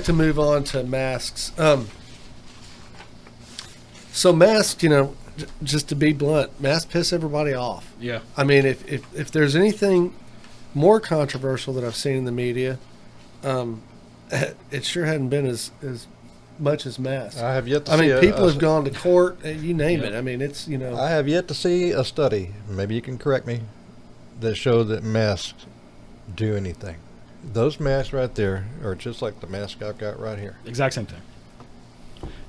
To move on to masks. So masks, just to be blunt, masks piss everybody off. Yeah. I mean, if there's anything more controversial that I've seen in the media, it sure hadn't been as much as masks. I have yet to I see mean, people have gone to court, you name Yeah. it. I mean, it's, I have yet to see a study, maybe you can correct me, that show that masks do anything. Those masks right there are just like the mask I've got right here. Exact same thing.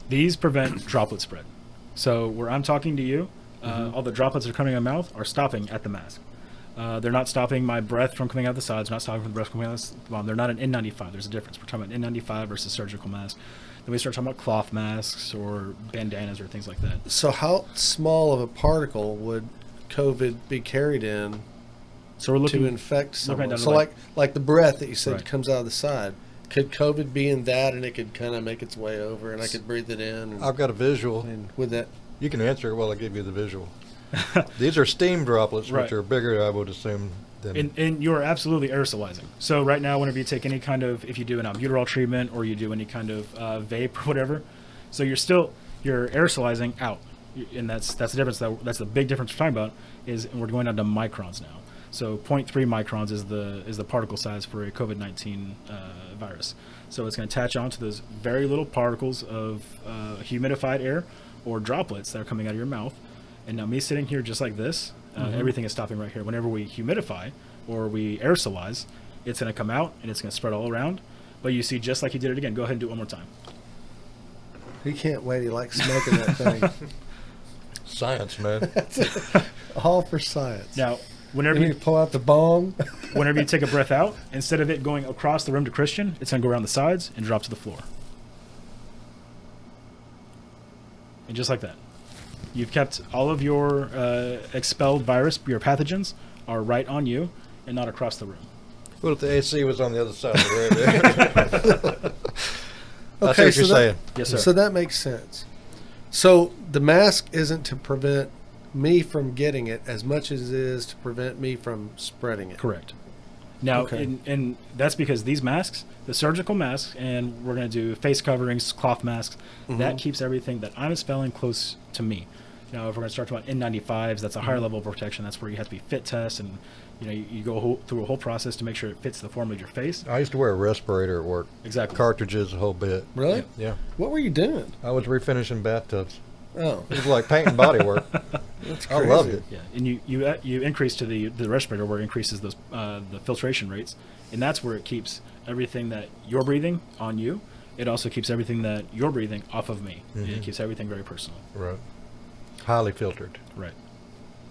These prevent droplet spread. So where I'm talking to you, all the droplets that are coming out of my mouth are stopping at the mask. They're not stopping my breath from coming out the sides, not stopping the breath coming out the bottom. They're not an N95. There's a difference. We're talking about N95 versus surgical mask. Then we start talking about cloth masks or bandanas or things like that. So how small of a particle would COVID be carried in So we're looking to infect someone? down So to like the breath that you said Right. comes out of the side. Could COVID be in that, and it could kind of make its way over, and I could breathe it in? And, I've got a visual. and with that, You can answer it while I give you the visual. These are steam droplets, Right. which are bigger, I would assume, than... And you're absolutely aerosolizing. So right now, whenever you take any kind of, if you do an albuterol treatment or you do any kind of vape or whatever, so you're aerosolizing out, and that's the difference. That's the big difference we're talking about. Is we're going down to microns now. So 0.3 microns is the particle size for a COVID-19 virus. So it's going to attach onto those very little particles of humidified air or droplets that are coming out of your mouth. And now me sitting here just like this, everything is stopping right here. Whenever we humidify or we aerosolize, it's going to come out and it's going to spread all around. But you see, just like you did it again, go ahead and do it one more time. he can't wait. He likes smoking that thing. Science, man. All for science. Now, whenever You you need to pull out the bong. whenever you take a breath out, instead of it going across the room to Christian, it's going to go around the sides and drop to the floor. And just like that. You've kept all of your expelled virus, your pathogens, are right on you and not across the room. What if the AC was on the other side of the room? That's what you're saying. Yes, sir. So that makes sense. So the mask isn't to prevent me from getting it as much as it is to prevent me from spreading it. Correct. Now, Okay. and that's because these masks, the surgical masks, and we're going to do face coverings, cloth masks, that keeps everything that I'm expelling close to me. Now, if we're going to start talking about N95s, that's a higher level of protection. That's where you have to be fit test, and you go through a whole process to make sure it fits the form of your face. I used to wear a respirator at work. Exactly. Cartridges, a whole bit. Really? Yeah. What were you doing? I was refinishing bathtubs. Oh, It was like painting body work. that's I crazy. loved it. Yeah, and you increase to the respirator where it increases those the filtration rates, and that's where it keeps everything that you're breathing on you. It also keeps everything that you're breathing off of me. It keeps everything very personal. Right. Highly filtered. Right.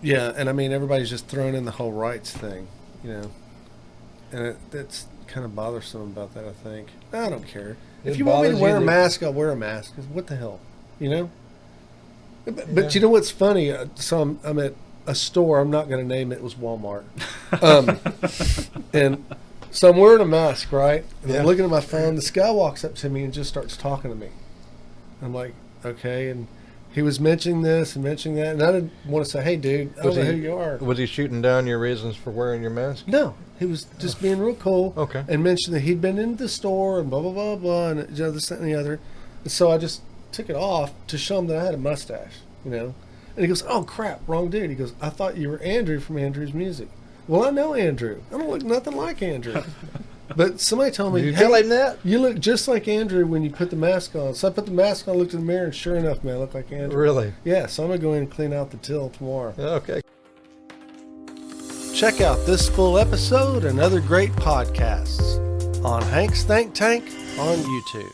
Yeah, and I mean everybody's just throwing in the whole rights thing, and that's kind of bothersome about that. I think I don't care. It If you want me to bothers wear you a that- mask, I'll wear a mask. 'Cause what the hell, But Yeah. you know what's funny? So I'm at a store. I'm not going to name it. It was Walmart, and so I'm wearing a mask, right? And Yeah. I'm looking at my phone. This guy walks up to me and just starts talking to me. I'm like, okay, and he was mentioning this and mentioning that, and I didn't want to say, "Hey, dude, I don't know who you are." Was he shooting down your reasons for wearing your mask? No, he was just being real cool. Okay. And mentioned that he'd been into the store and blah blah blah blah and this that and the other. And so I just took it off to show him that I had a mustache, And he goes, "Oh crap, wrong dude." He goes, "I thought you were Andrew from Andrew's Music." Well, I know Andrew. I don't look nothing like Andrew. But somebody told me, Did you "Hey, tell him that? you look just like Andrew when you put the mask on." So I put the mask on, looked in the mirror, and sure enough, man, I look like Andrew. Really? Yeah, so I'm going to go in and clean out the till tomorrow. Okay. Check out this full episode and other great podcasts on Hank's Think Tank on YouTube.